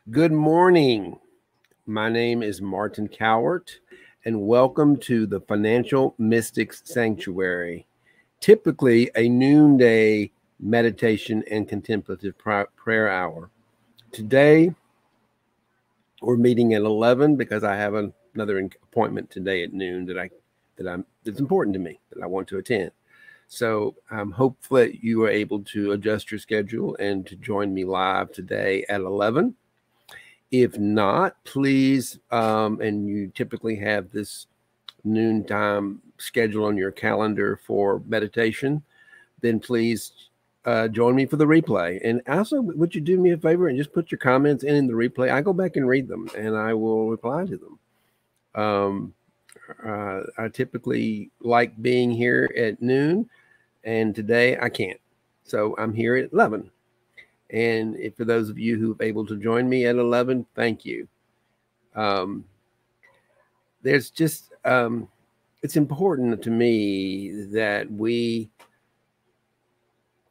Good morning. My name is Martin Cowart, and welcome to the Financial Mystics Sanctuary, typically a noonday meditation and contemplative prayer hour. Today, we're meeting at 11 because I have another appointment today at noon that's important to me that I want to attend. So I'm hopeful that you are able to adjust your schedule and to join me live today at 11. If not, please, and you typically have this noontime schedule on your calendar for meditation, then please join me for the replay. And also, would you do me a favor and just put your comments in the replay? I go back and read them, and I will reply to them. I typically like being here at noon, and today I can't. So I'm here at 11. And for those of you who are able to join me at 11, thank you. There's just, it's important to me that we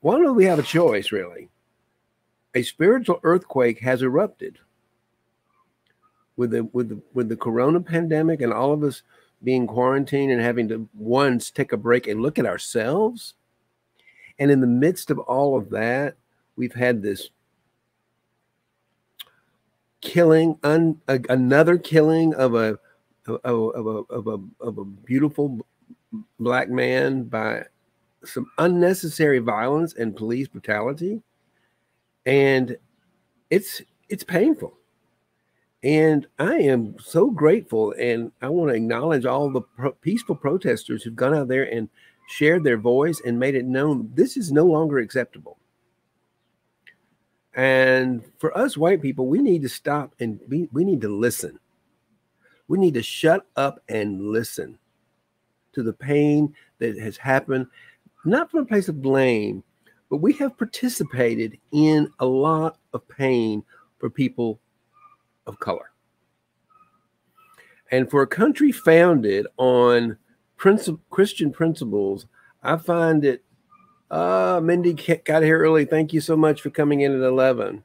have a choice, really. A spiritual earthquake has erupted with the corona pandemic and all of us being quarantined and having to once take a break and look at ourselves. And in the midst of all of that, we've had this killing, another killing of a beautiful Black man by some unnecessary violence and police brutality, and it's painful. And I am so grateful, and I want to acknowledge all the peaceful protesters who've gone out there and shared their voice and made it known this is no longer acceptable. And for us white people, we need to stop and we need to listen. We need to shut up and listen to the pain that has happened, not from a place of blame, but we have participated in a lot of pain for people of color. And for a country founded on Christian principles, I find it Mindy got here early. Thank you so much for coming in at 11.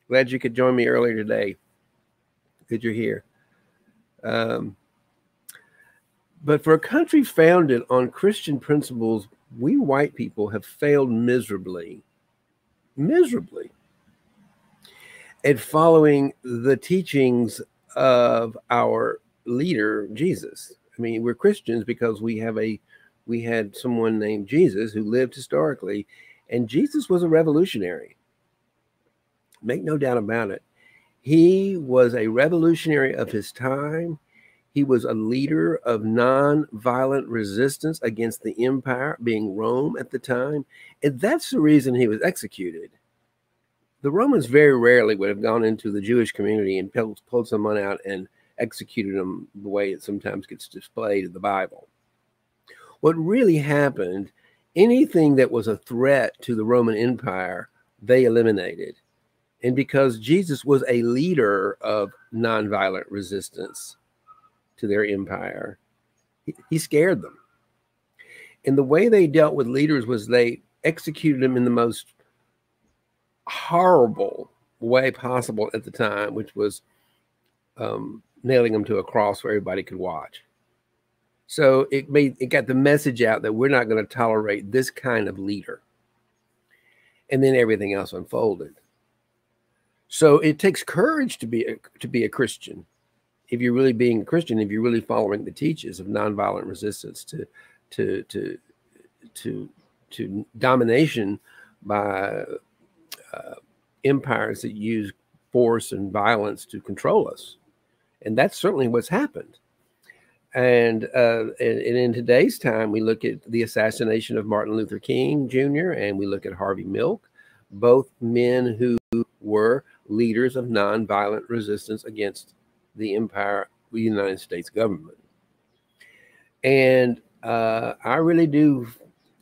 Glad you could join me earlier today. Good you're here. But for a country founded on Christian principles, we white people have failed miserably at following the teachings of our leader, Jesus. I mean, we're Christians because we had someone named Jesus who lived historically, and Jesus was a revolutionary. Make no doubt about it. He was a revolutionary of his time. He was a leader of nonviolent resistance against the empire, being Rome at the time. And that's the reason he was executed. The Romans very rarely would have gone into the Jewish community and pulled someone out and executed them the way it sometimes gets displayed in the Bible. What really happened, anything that was a threat to the Roman Empire, they eliminated. And because Jesus was a leader of nonviolent resistance to their empire, he scared them. And the way they dealt with leaders was they executed them in the most horrible way possible at the time, which was nailing them to a cross where everybody could watch. So it got the message out that we're not going to tolerate this kind of leader. And then everything else unfolded. So it takes courage to be a Christian. If you're really being a Christian, if you're really following the teachings of nonviolent resistance to domination by empires that use force and violence to control us. And that's certainly what's happened. And in today's time, we look at the assassination of Martin Luther King Jr. and we look at Harvey Milk, both men who were leaders of nonviolent resistance against the empire, the United States government. And I really do,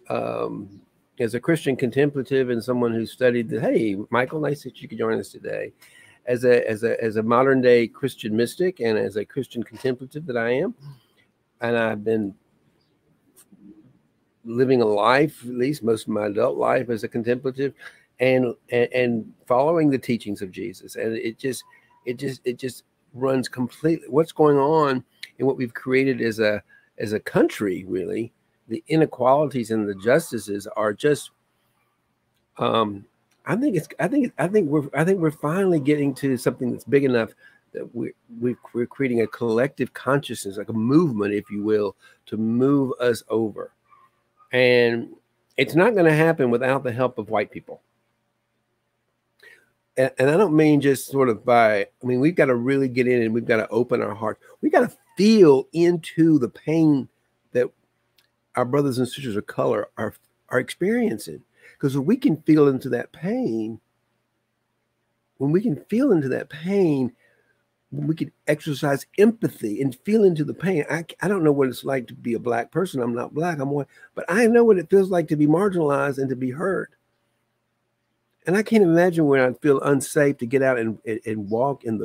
as a Christian contemplative and someone who studied hey, Michael, nice that you could join us today. As a modern day Christian mystic and as a Christian contemplative that I am, and I've been living a life, at least most of my adult life, as a contemplative and following the teachings of Jesus. And it just, it just runs completely. What's going on and what we've created as a country, really, the inequalities and the justices are just. I think we're finally getting to something that's big enough that we're creating a collective consciousness, like a movement, if you will, to move us over. And it's not going to happen without the help of white people. And I don't mean just sort of we've got to really get in and we've got to open our hearts. We've got to feel into the pain that our brothers and sisters of color are experiencing. Because when we can feel into that pain, when we can exercise empathy and feel into the pain. I don't know what it's like to be a black person. I'm not black, I'm white, but I know what it feels like to be marginalized and to be hurt. And I can't imagine when I feel unsafe to get out and walk and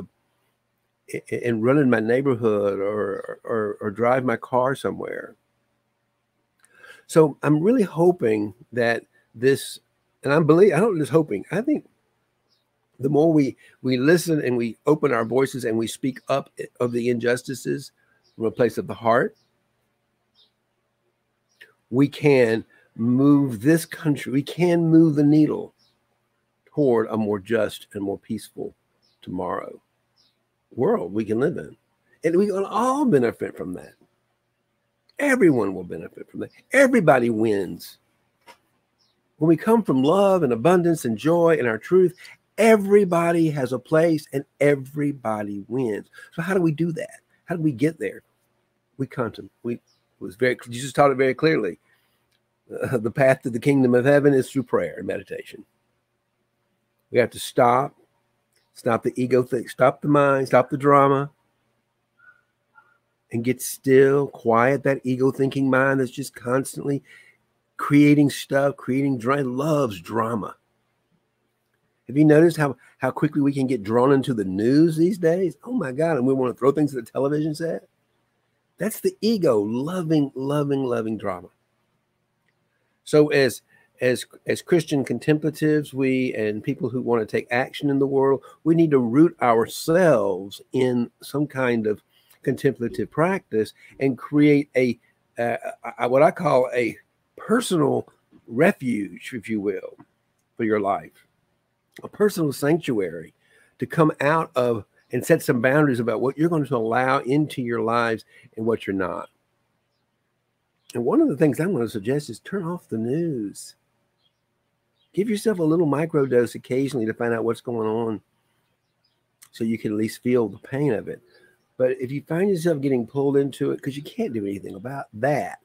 run in my neighborhood or drive my car somewhere. So I'm really hoping that this, and I don't just hoping, I think the more we listen and we open our voices and we speak up of the injustices from a place of the heart, we can move this country, we can move the needle toward a more just and more peaceful tomorrow world we can live in. And we will all benefit from that. Everyone will benefit from that. Everybody wins. When we come from love and abundance and joy and our truth, everybody has a place and everybody wins. So how do we do that? How do we get there? We contemplate. Jesus taught it very clearly. The path to the kingdom of heaven is through prayer and meditation. We have to stop the ego thing, stop the mind, stop the drama, and get still, quiet that ego thinking mind that's just constantly creating stuff, loves drama. Have you noticed how quickly we can get drawn into the news these days? Oh my God, and we want to throw things at the television set? That's the ego loving drama. So as Christian contemplatives, we and people who want to take action in the world, we need to root ourselves in some kind of contemplative practice and create what I call a personal refuge, if you will, for your life, a personal sanctuary to come out of and set some boundaries about what you're going to allow into your lives and what you're not. And one of the things I'm going to suggest is turn off the news. Give yourself a little microdose occasionally to find out what's going on so you can at least feel the pain of it. But if you find yourself getting pulled into it, because you can't do anything about that,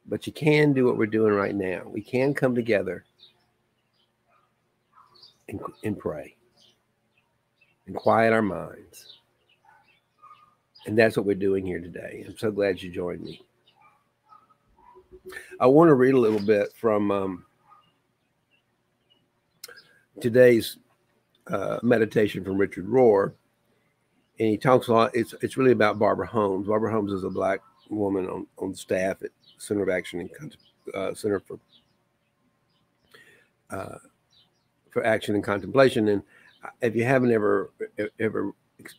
but you can do what we're doing right now. We can come together and pray and quiet our minds. And that's what we're doing here today. I'm so glad you joined me. I want to read a little bit from today's meditation from Richard Rohr. And he talks a lot. It's really about Barbara Holmes. Barbara Holmes is a black woman on staff at Center of Action and Center for Action and Contemplation. And if you haven't ever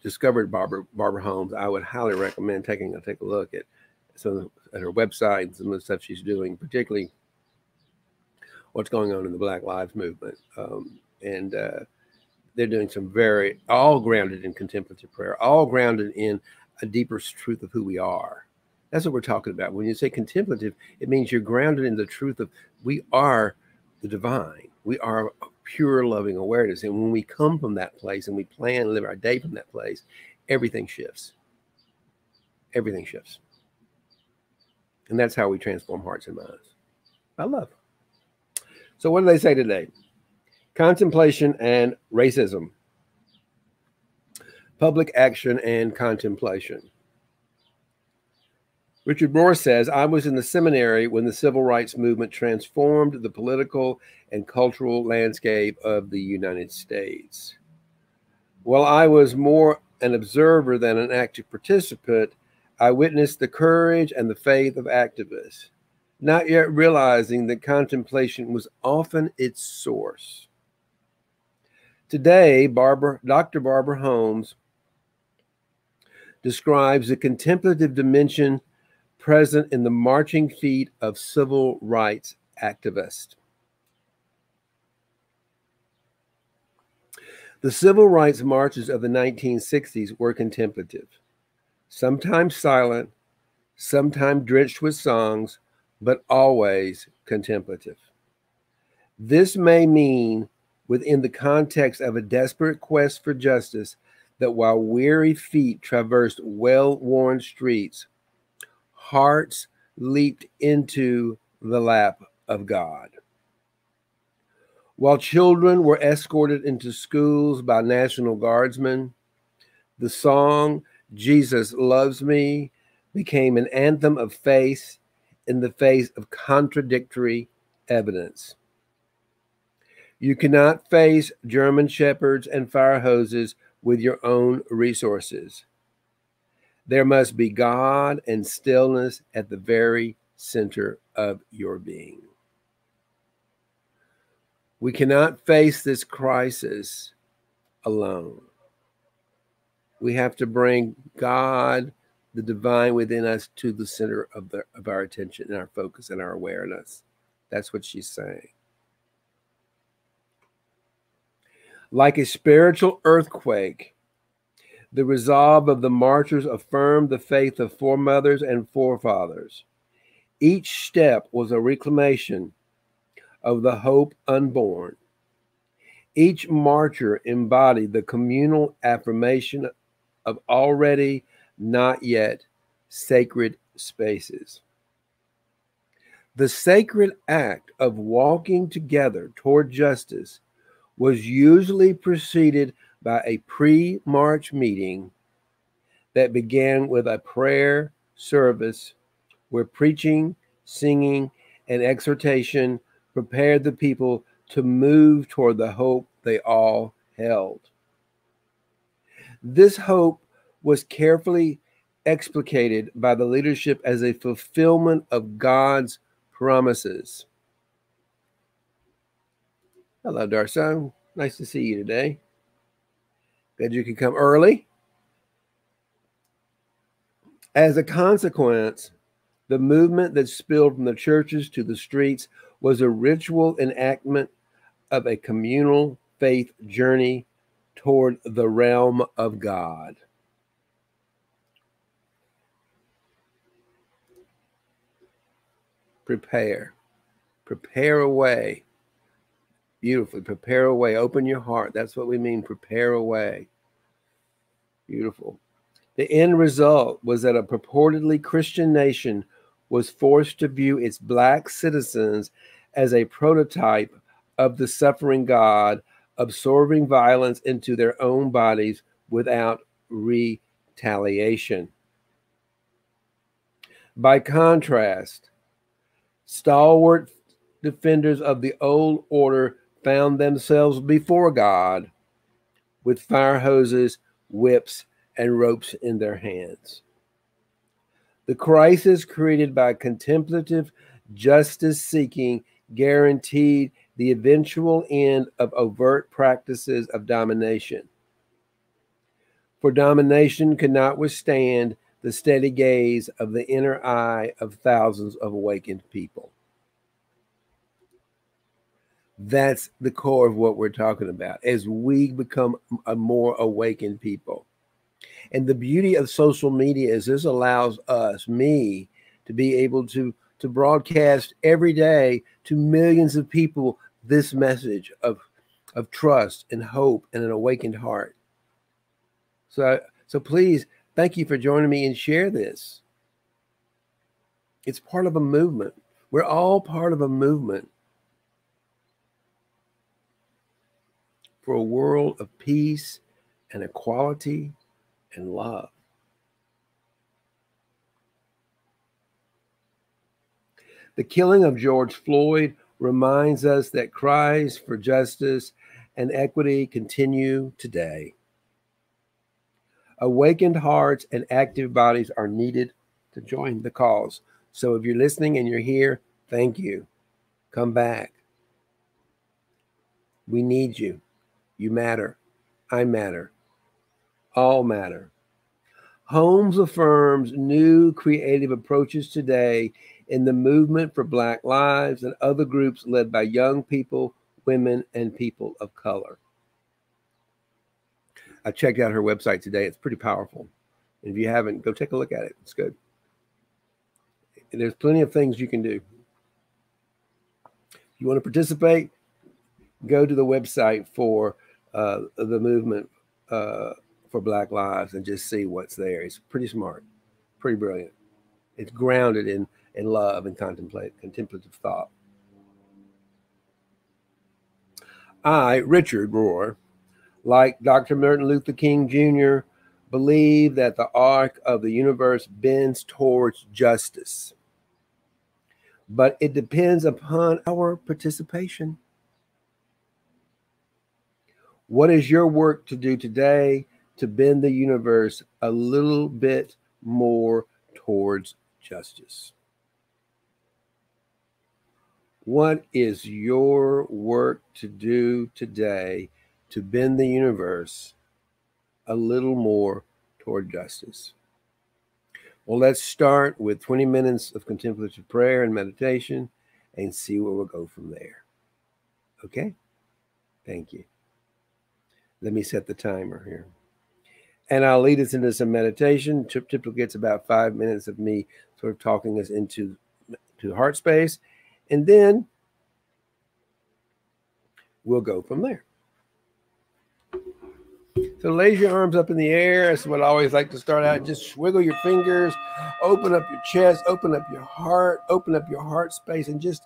discovered Barbara Holmes, I would highly recommend taking a look at her website and some of the stuff she's doing, particularly what's going on in the Black Lives Movement. They're doing some all grounded in contemplative prayer, all grounded in a deeper truth of who we are. That's what we're talking about. When you say contemplative, it means you're grounded in the truth of we are the divine. We are pure loving awareness. And when we come from that place and we plan and live our day from that place, everything shifts. Everything shifts. And that's how we transform hearts and minds by love. So what do they say today? Contemplation and racism. Public action and contemplation. Richard Rohr says, I was in the seminary when the civil rights movement transformed the political and cultural landscape of the United States. While I was more an observer than an active participant, I witnessed the courage and the faith of activists, not yet realizing that contemplation was often its source. Today, Dr. Barbara Holmes describes the contemplative dimension present in the marching feet of civil rights activists. The civil rights marches of the 1960s were contemplative, sometimes silent, sometimes drenched with songs, but always contemplative. This may mean, within the context of a desperate quest for justice, that while weary feet traversed well-worn streets, hearts leaped into the lap of God. While children were escorted into schools by National Guardsmen, the song "Jesus Loves Me" became an anthem of faith in the face of contradictory evidence. You cannot face German shepherds and fire hoses with your own resources. There must be God and stillness at the very center of your being. We cannot face this crisis alone. We have to bring God, the divine within us, to the center of our attention and our focus and our awareness. That's what she's saying. Like a spiritual earthquake, the resolve of the marchers affirmed the faith of foremothers and forefathers. Each step was a reclamation of the hope unborn. Each marcher embodied the communal affirmation of already not yet sacred spaces. The sacred act of walking together toward justice was usually preceded by a pre-march meeting that began with a prayer service where preaching, singing, and exhortation prepared the people to move toward the hope they all held. This hope was carefully explicated by the leadership as a fulfillment of God's promises. Hello, Darso. Nice to see you today. Glad you could come early. As a consequence, the movement that spilled from the churches to the streets was a ritual enactment of a communal faith journey toward the realm of God. Prepare a way. Beautifully, prepare a way. Open your heart. That's what we mean, prepare a way. Beautiful. The end result was that a purportedly Christian nation was forced to view its Black citizens as a prototype of the suffering God, absorbing violence into their own bodies without retaliation. By contrast, stalwart defenders of the old order found themselves before God with fire hoses, whips, and ropes in their hands. The crisis created by contemplative justice seeking guaranteed the eventual end of overt practices of domination. For domination could not withstand the steady gaze of the inner eye of thousands of awakened people. That's the core of what we're talking about as we become a more awakened people. And the beauty of social media is this allows me, to be able to broadcast every day to millions of people this message of trust and hope and an awakened heart. So please, thank you for joining me and share this. It's part of a movement. We're all part of a movement for a world of peace and equality and love. The killing of George Floyd reminds us that cries for justice and equity continue today. Awakened hearts and active bodies are needed to join the cause. So if you're listening and you're here, thank you. Come back. We need you. You matter. I matter. All matter. Holmes affirms new creative approaches today in the movement for Black lives and other groups led by young people, women, and people of color. I checked out her website today. It's pretty powerful. And if you haven't, go take a look at it. It's good. And there's plenty of things you can do. If you want to participate, go to the website for the movement for Black Lives and just see what's there. It's pretty smart, pretty brilliant. It's grounded in love and contemplative thought. I, Richard Rohr, like Dr. Martin Luther King Jr., believe that the arc of the universe bends towards justice, but it depends upon our participation. What is your work to do today to bend the universe a little bit more towards justice? What is your work to do today to bend the universe a little more toward justice? Well, let's start with 20 minutes of contemplative prayer and meditation and see where we'll go from there. Okay? Thank you. Let me set the timer here. And I'll lead us into some meditation. Typically gets about 5 minutes of me sort of talking us into heart space. And then we'll go from there. So raise your arms up in the air. That's what I always like to start out. Just swiggle your fingers, open up your chest, open up your heart space, and just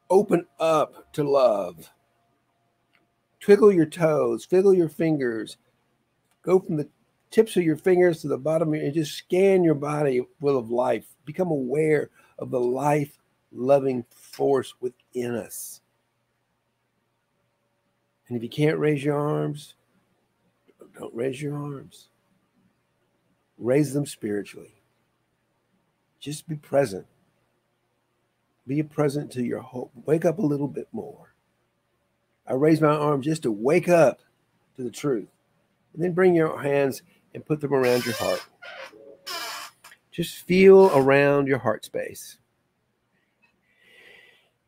open up to love. Twiddle your toes, fiddle your fingers. Go from the tips of your fingers to the bottom and just scan your body full of life. Become aware of the life-loving force within us. And if you can't raise your arms, don't raise your arms. Raise them spiritually. Just be present. Be present to your hope. Wake up a little bit more. I raise my arms just to wake up to the truth. And then bring your hands and put them around your heart. Just feel around your heart space.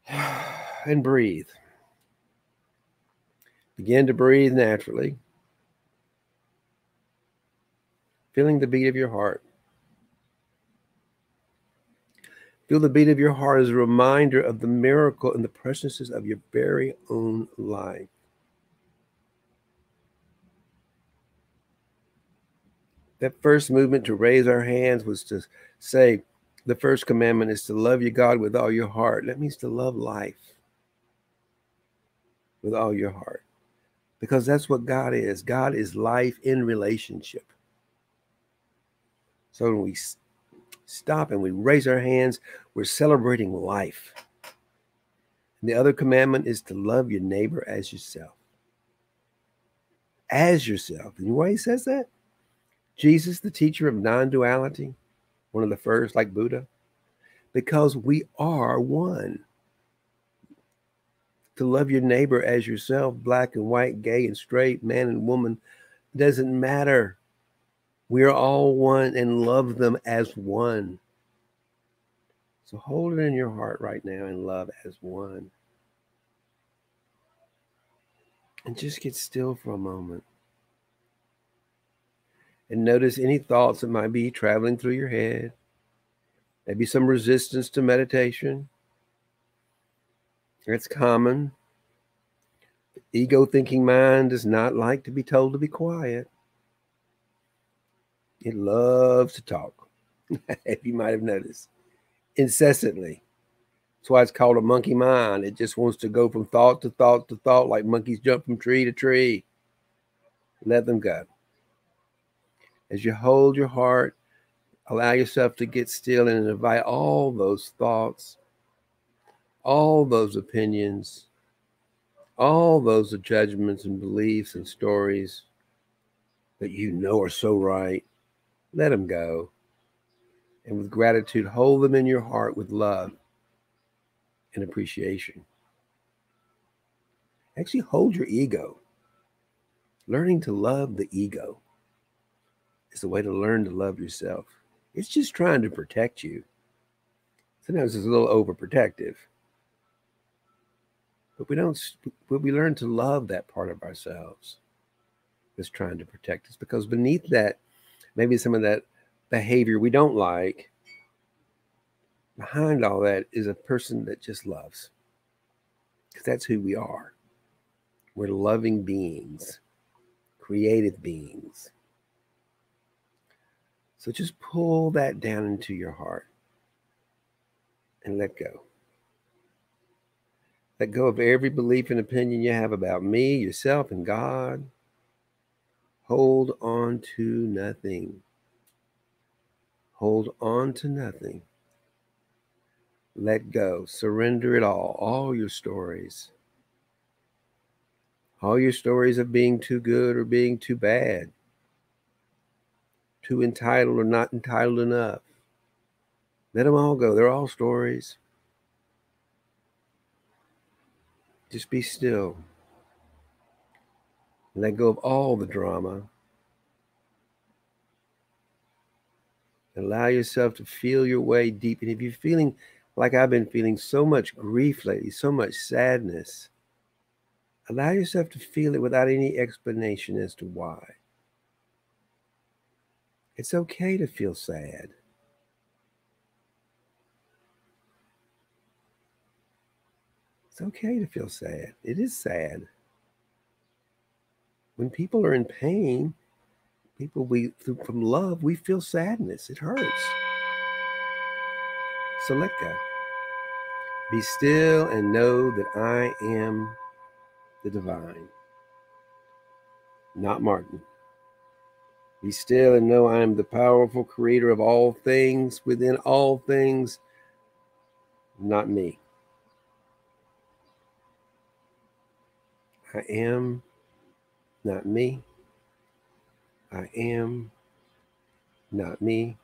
And breathe. Begin to breathe naturally. Feeling the beat of your heart. Feel the beat of your heart as a reminder of the miracle and the preciousness of your very own life. That first movement to raise our hands was to say, the first commandment is to love your God with all your heart. That means to love life with all your heart. Because that's what God is. God is life in relationship. So when we stop and we raise our hands, we're celebrating life. And the other commandment is to love your neighbor as yourself. As yourself. And you know why he says that? Jesus, the teacher of non-duality, one of the first, like Buddha, because we are one. To love your neighbor as yourself, black and white, gay and straight, man and woman, doesn't matter. We are all one and love them as one. So hold it in your heart right now and love as one. And just get still for a moment. And notice any thoughts that might be traveling through your head. Maybe some resistance to meditation. It's common. The ego-thinking mind does not like to be told to be quiet. It loves to talk, if you might have noticed, incessantly. That's why it's called a monkey mind. It just wants to go from thought to thought to thought, like monkeys jump from tree to tree. Let them go. As you hold your heart, allow yourself to get still and invite all those thoughts, all those opinions, all those judgments and beliefs and stories that you know are so right. Let them go. And with gratitude, hold them in your heart with love and appreciation. Actually, hold your ego. Learning to love the ego is the way to learn to love yourself. It's just trying to protect you. Sometimes it's a little overprotective, but we don't. But we learn to love that part of ourselves that's trying to protect us, because beneath that, maybe some of that behavior we don't like, behind all that is a person that just loves, because that's who we are. We're loving beings, creative beings. So just pull that down into your heart and let go. Let go of every belief and opinion you have about me, yourself, and God. Hold on to nothing. Hold on to nothing. Let go. Surrender it all your stories. All your stories of being too good or being too bad, too entitled or not entitled enough. Let them all go. They're all stories. Just be still. Let go of all the drama. Allow yourself to feel your way deep. And if you're feeling like I've been feeling, so much grief lately, so much sadness, allow yourself to feel it without any explanation as to why. It's okay to feel sad. It's okay to feel sad. It is sad. When people are in pain, from love, we feel sadness. It hurts. So let go. Be still and know that I am the divine, not Martin. Be still and know I am the powerful creator of all things, within all things, not me. I am not me. I am not me.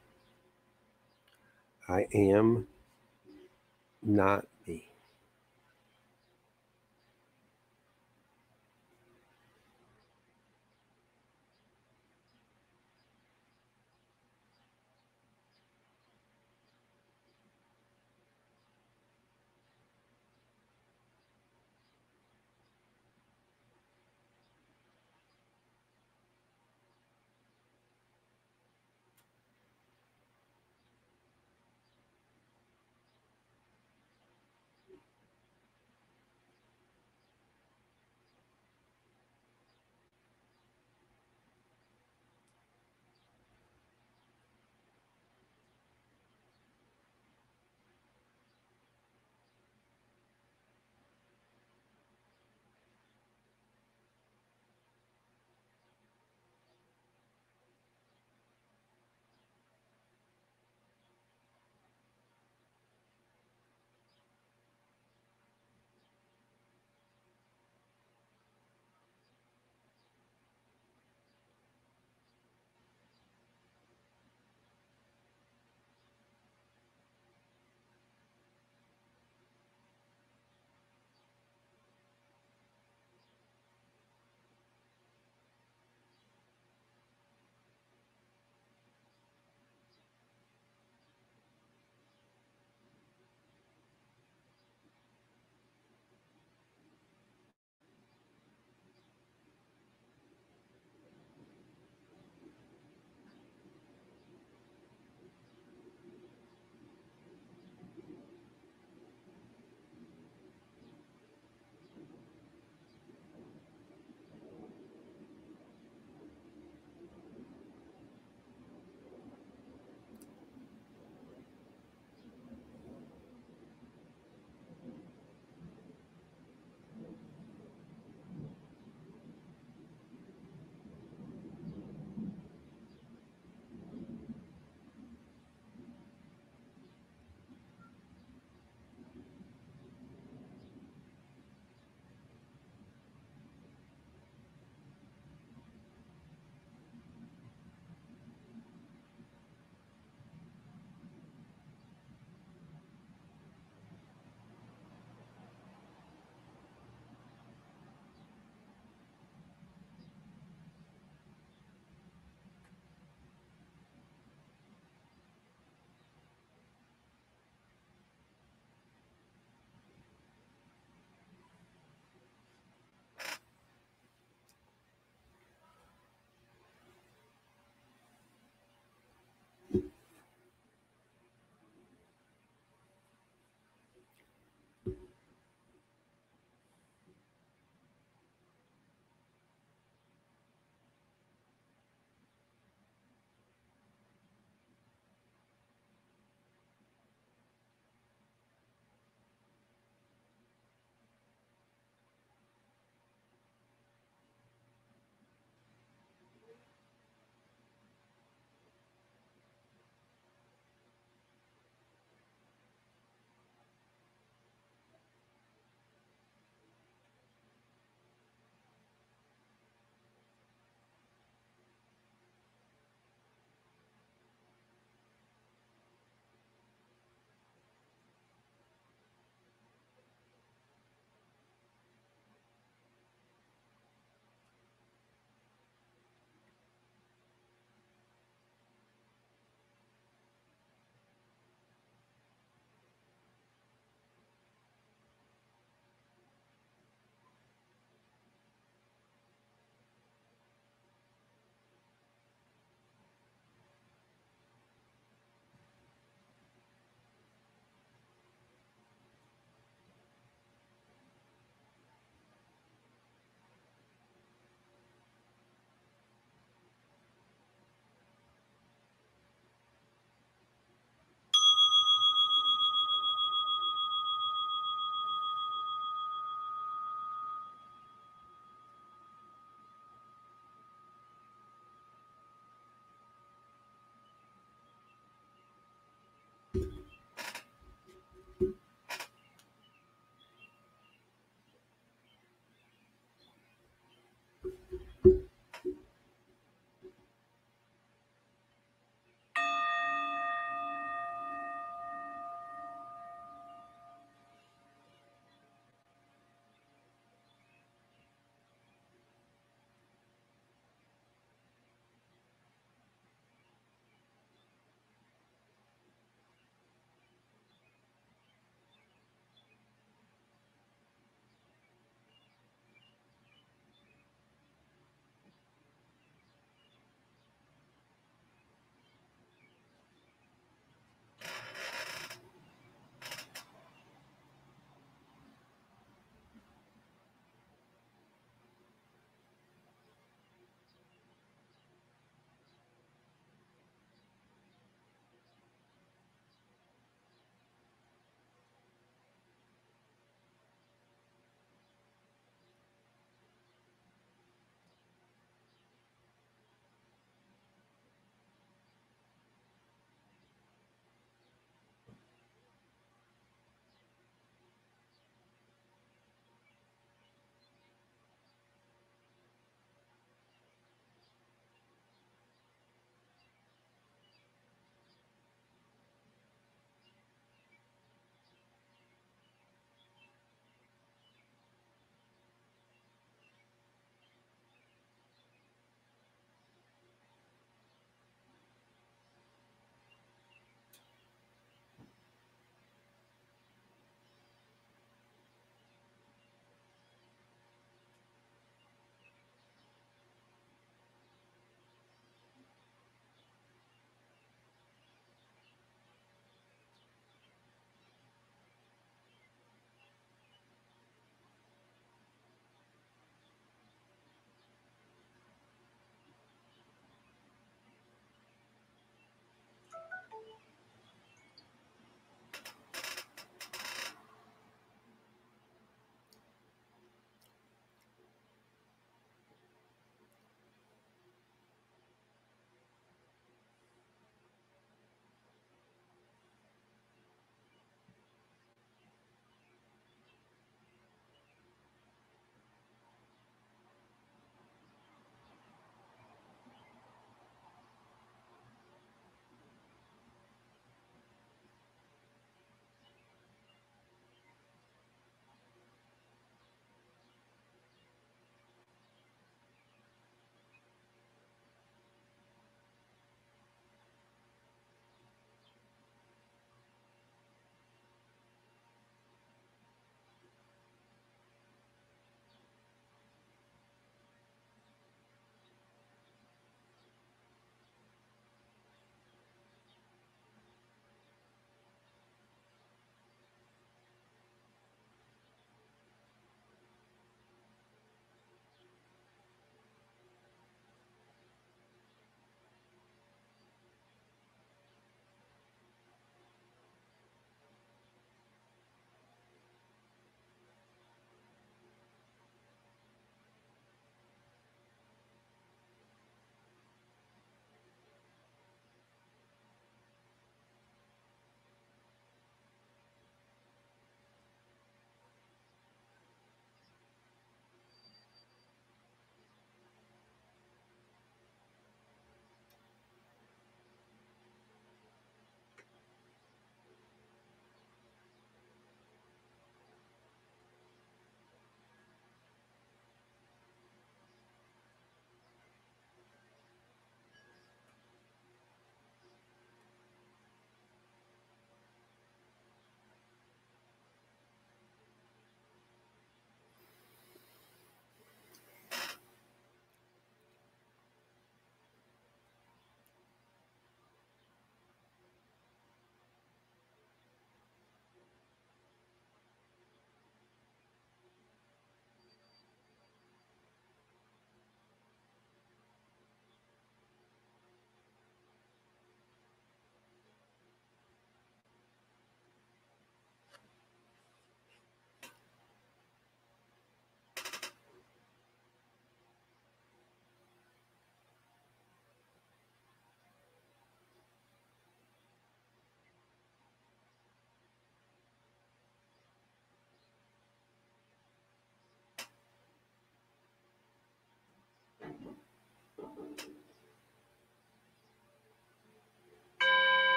I am not me.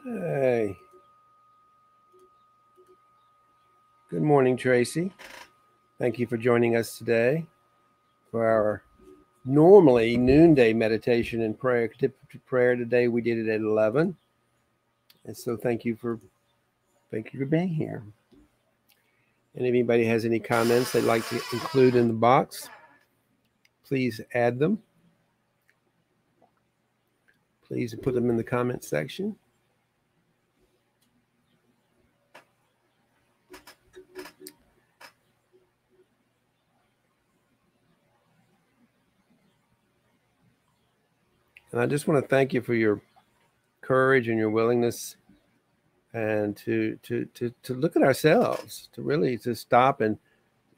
Hey. Good morning, Tracy. Thank you for joining us today for our normally noonday meditation and prayer. Prayer today we did it at 11. And so thank you for being here. And if anybody has any comments they'd like to include in the box, please add them. Please put them in the comment section. And I just want to thank you for your courage and your willingness, and to look at ourselves, to really to stop and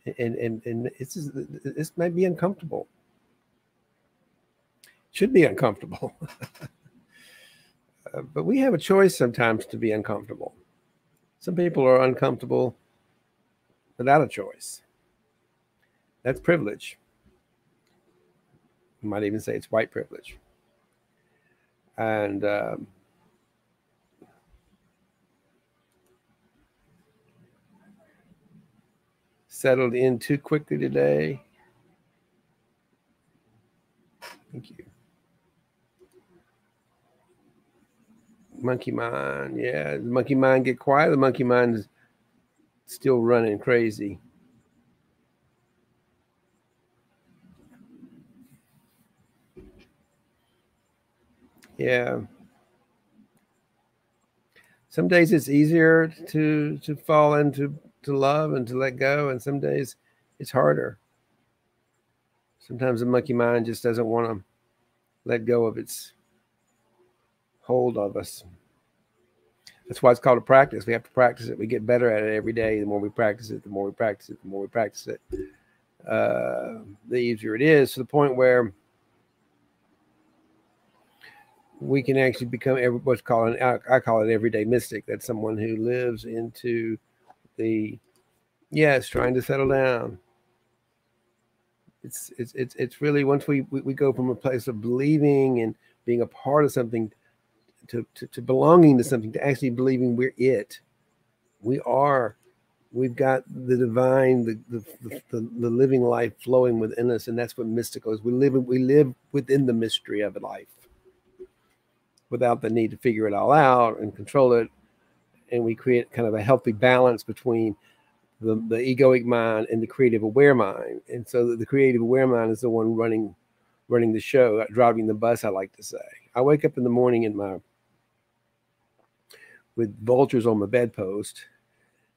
this might be uncomfortable. Should be uncomfortable. But we have a choice sometimes to be uncomfortable. Some people are uncomfortable without a choice. That's privilege. You might even say it's white privilege. And settled in too quickly today. Thank you. Monkey mind. Yeah, the monkey mind get quiet. The monkey mind is still running crazy. Yeah. Some days it's easier to fall into love and to let go, and some days it's harder. Sometimes the monkey mind just doesn't want to let go of its hold of us. That's why it's called a practice. We have to practice it. We get better at it every day. The more we practice it, the more we practice it, the more we practice it, the easier it is, to the point where we can actually become what's called I call it everyday mystic. That's someone who lives into the, yes, trying to settle down. It's really, once we go from a place of believing and being a part of something to belonging to something, to actually believing we're it. We've got the divine, the living life flowing within us, and that's what mystical is. We live within the mystery of life, without the need to figure it all out and control it. And we create kind of a healthy balance between the egoic mind and the creative aware mind. And so the creative aware mind is the one running the show, driving the bus, I like to say. I wake up in the morning with vultures on my bedpost,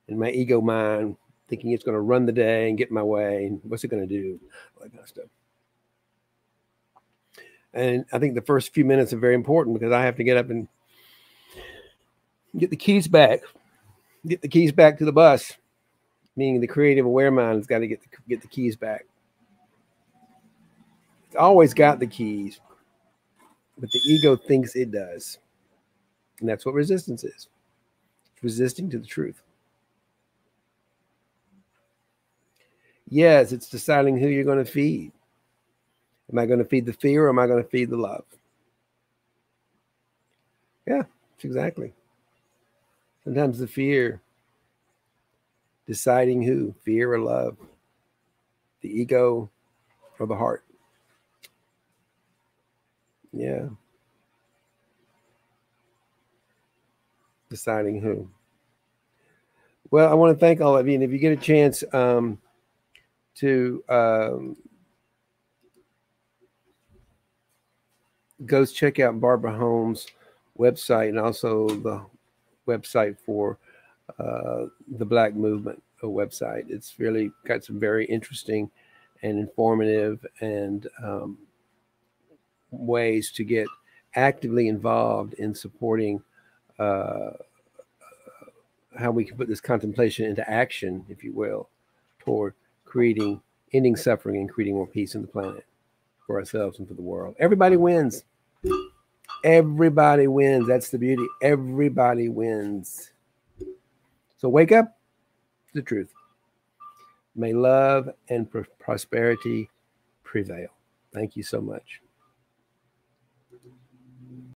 and my ego mind thinking it's going to run the day and get my way, and what's it going to do, all that kind of stuff. And I think the first few minutes are very important, because I have to get up and get the keys back to the bus, meaning the creative aware mind has got to get the keys back. It's always got the keys, but the ego thinks it does. And that's what resistance is. It's resisting to the truth. Yes, it's deciding who you're going to feed. Am I going to feed the fear, or am I going to feed the love? Yeah, exactly. Sometimes the fear, deciding who, fear or love, the ego or the heart. Yeah. Deciding who. Well, I want to thank all of you. And if you get a chance to go check out Barbara Holmes' website, and also the website for the Black Movement website. It's really got some very interesting and informative and ways to get actively involved in supporting how we can put this contemplation into action, if you will, toward ending suffering and creating more peace on the planet, for ourselves and for the world. Everybody wins. Everybody wins. That's the beauty. Everybody wins. So wake up to the truth. May love and prosperity prevail. Thank you so much.